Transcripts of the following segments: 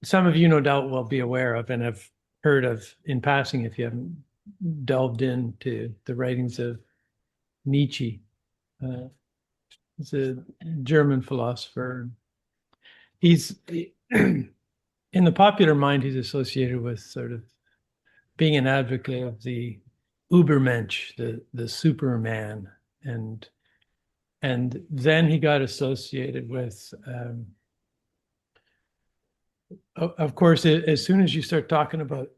some of you no doubt will be aware of and have heard of in passing if you haven't delved into the writings of Nietzsche. Uh, he's a German philosopher. He's in the popular mind, he's associated with sort of being an advocate of the Übermensch, the Superman, and and then he got associated with of course, as soon as you start talking about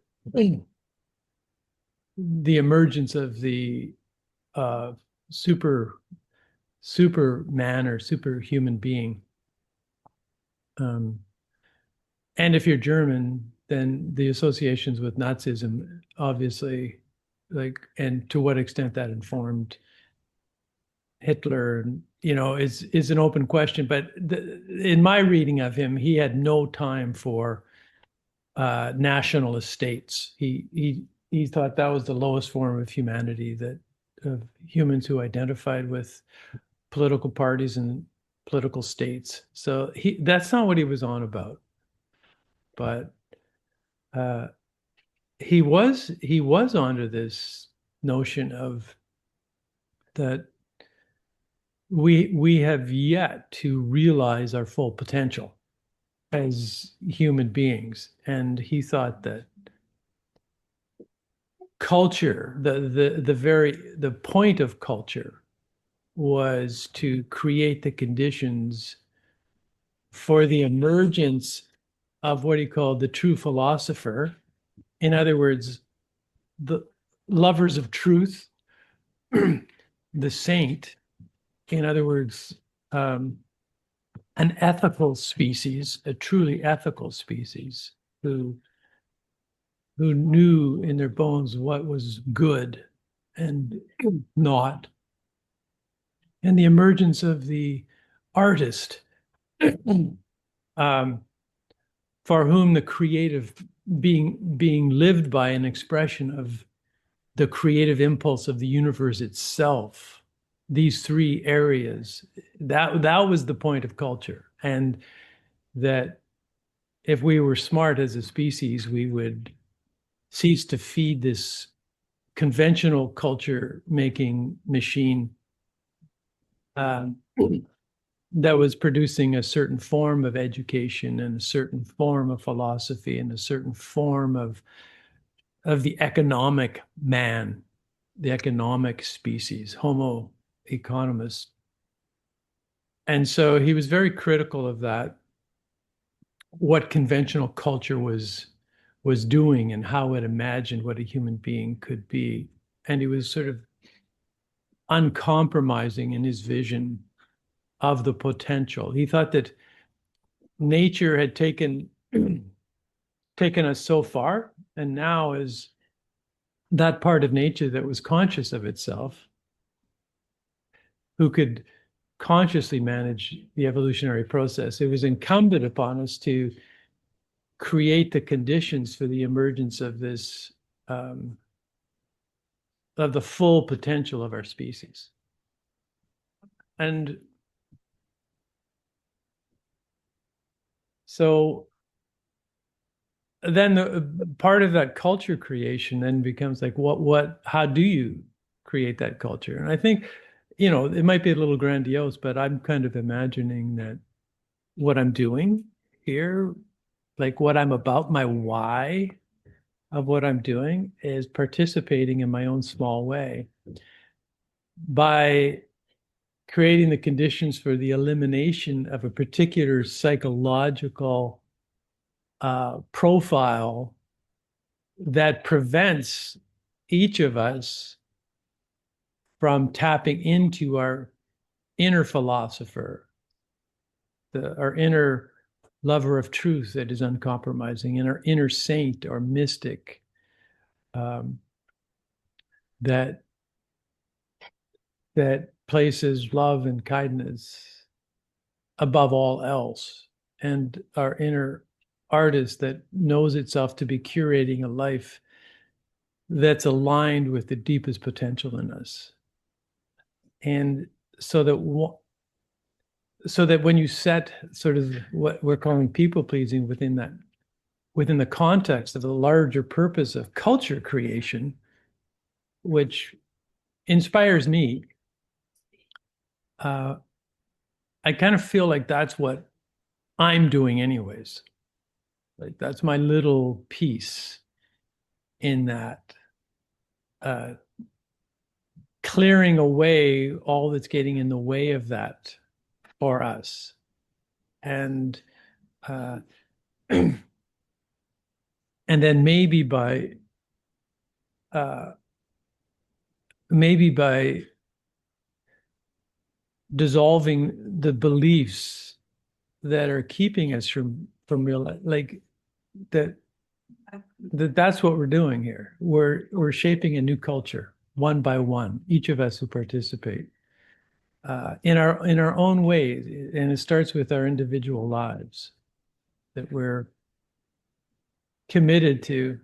the emergence of the uh, super superman or superhuman being, um, and if you're German, then the associations with Nazism, obviously, like, and to what extent that informed Hitler, is an open question. But in my reading of him, he had no time for national estates. He thought that was the lowest form of humanity, that of humans who identified with political parties and political states. So that's not what he was on about. But uh, he was onto this notion of that we have yet to realize our full potential as human beings. And he thought that culture, the point of culture was to create the conditions for the emergence of what he called the true philosopher. In other words, the lovers of truth, the saint, in other words, an ethical species, a truly ethical species who knew in their bones what was good and not, and the emergence of the artist, um, for whom the creative being lived by an expression of the creative impulse of the universe itself. These three areas, that was the point of culture. And that if we were smart as a species, we would cease to feed this conventional culture making machine um, that was producing a certain form of education and a certain form of philosophy and a certain form of the economic man, the economic species, Homo economist. And so he was very critical of that, what conventional culture was doing and how it imagined what a human being could be. And he was sort of uncompromising in his vision of the potential. He thought that nature had taken us so far, and now is that part of nature that was conscious of itself, who could consciously manage the evolutionary process. It was incumbent upon us to create the conditions for the emergence of this of the full potential of our species. And so then the part of that culture creation then becomes like, how do you create that culture? And I think, it might be a little grandiose, but I'm kind of imagining that what I'm doing here, like what I'm about, my why of what I'm doing is participating in my own small way by creating the conditions for the elimination of a particular psychological profile that prevents each of us from tapping into our inner philosopher, our inner lover of truth that is uncompromising, and our inner saint or mystic um, that that places love and kindness above all else, and our inner artist that knows itself to be curating a life that's aligned with the deepest potential in us. And so that when you set sort of what we're calling people pleasing within that within the context of the larger purpose of culture creation, which inspires me. I kind of feel like that's what I'm doing anyways. Like that's my little piece in that, uh, clearing away all that's getting in the way of that for us. And uh, and then uh, maybe by dissolving the beliefs that are keeping us from real, like that that's what we're doing here. We're shaping a new culture one by one, each of us who participate, in our own ways, and it starts with our individual lives, that we're committed to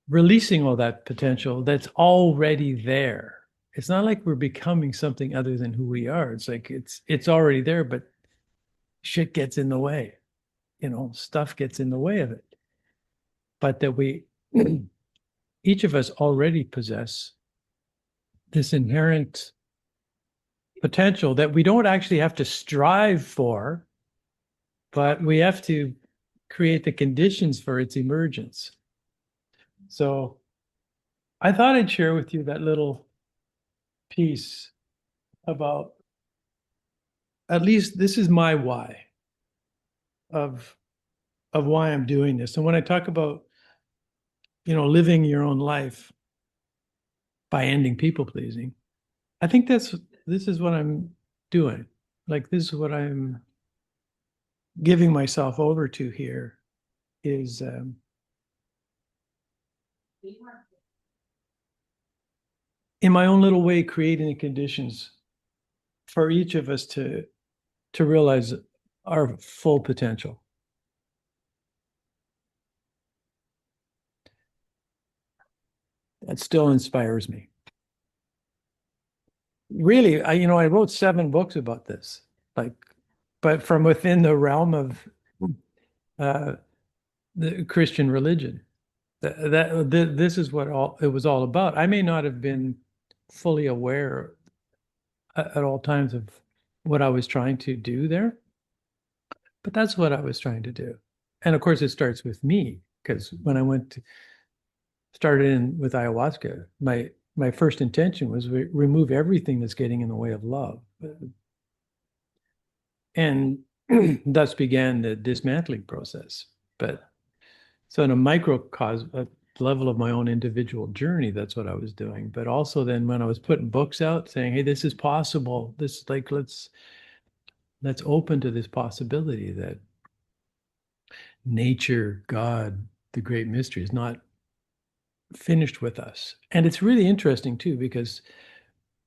releasing all that potential that's already there. It's not like we're becoming something other than who we are. It's like it's already there, but shit gets in the way. Stuff gets in the way of it. But that we each of us already possess this inherent potential that we don't actually have to strive for, but we have to create the conditions for its emergence. So I thought I'd share with you that little piece about, at least this is my why of why I'm doing this. And when I talk about, living your own life by ending people pleasing, I think this is what I'm doing. Like this is what I'm giving myself over to here is, in my own little way, creating the conditions for each of us to realize our full potential. That still inspires me. Really, I wrote 7 books about this, like, but from within the realm of uh, the Christian religion. This is what it was all about. I may not have been fully aware at all times of what I was trying to do there, but that's what I was trying to do. And of course, it starts with me, because when I started in with ayahuasca, my first intention was remove everything that's getting in the way of love, and thus began the dismantling process. But so in a microcosm, a level of my own individual journey, that's what I was doing. But also then when I was putting books out saying, hey, this is possible, this, like, let's open to this possibility that nature, God, the great mystery is not finished with us. And it's really interesting too, because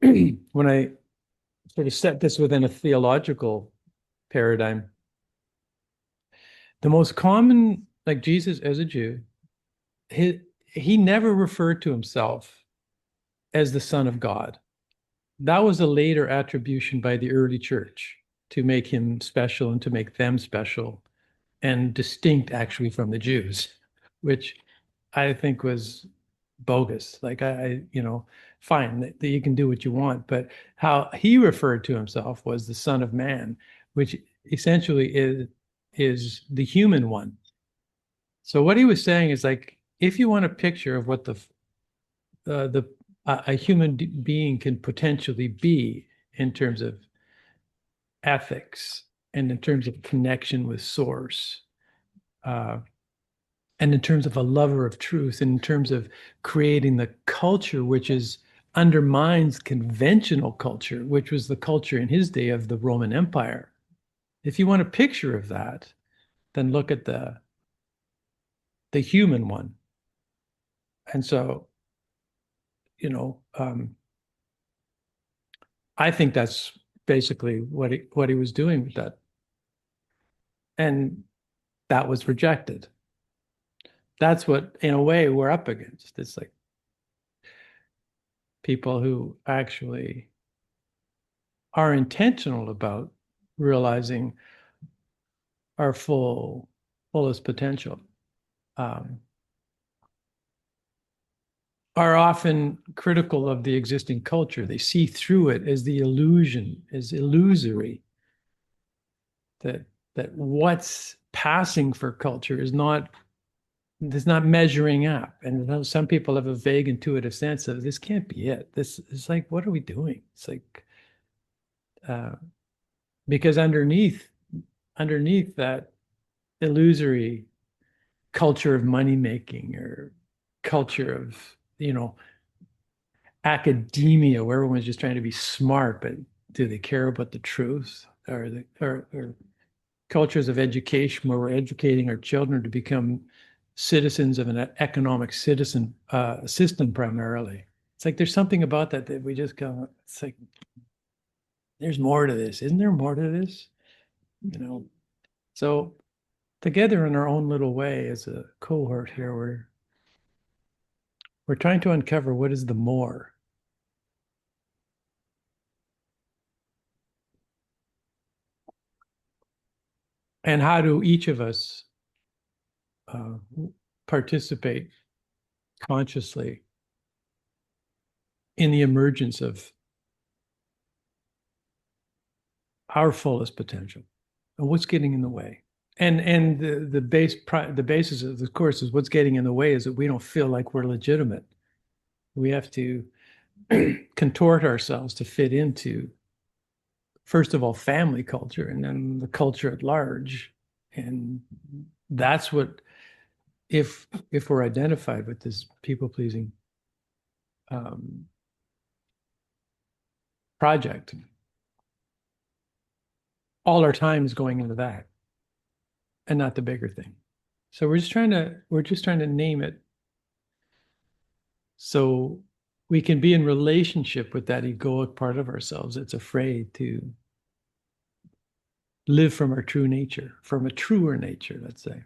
when I sort of set this within a theological paradigm, the most common, like Jesus as a Jew, he never referred to himself as the Son of God. That was a later attribution by the early church to make him special and to make them special and distinct actually from the Jews, which I think was bogus. Like fine that you can do what you want, but how he referred to himself was the Son of Man, which essentially is the human one. So what he was saying is, like, if you want a picture of what the a human being can potentially be in terms of ethics and in terms of connection with source, uh, and in terms of a lover of truth, and in terms of creating the culture which undermines conventional culture, which was the culture in his day of the Roman Empire. If you want a picture of that, then look at the human one. And so, I think that's basically what he was doing with that. And that was rejected. That's what, in a way, we're up against. It's like people who actually are intentional about realizing our full fullest potential, um, are often critical of the existing culture. They see through it as the illusion, as illusory, that what's passing for culture is not measuring up. And some people have a vague intuitive sense of this can't be it. This is like, what are we doing? It's like, because underneath that illusory culture of money making, or culture of, academia, where everyone's just trying to be smart, but do they care about the truth? Or cultures of education where we're educating our children to become citizens of an economic system primarily. It's like there's something about that we just go, it's like, there's more to this. Isn't there more to this? So together in our own little way as a cohort here, we're trying to uncover what is the more. And how do each of us participate consciously in the emergence of our fullest potential, and what's getting in the way? And the basis of the course is what's getting in the way is that we don't feel like we're legitimate. We have to contort ourselves to fit into, first of all, family culture, and then the culture at large. And that's what, if we're identified with this people pleasing project, all our time is going into that and not the bigger thing. So we're just trying to name it so we can be in relationship with that egoic part of ourselves that's afraid to live from our true nature, from a truer nature, let's say.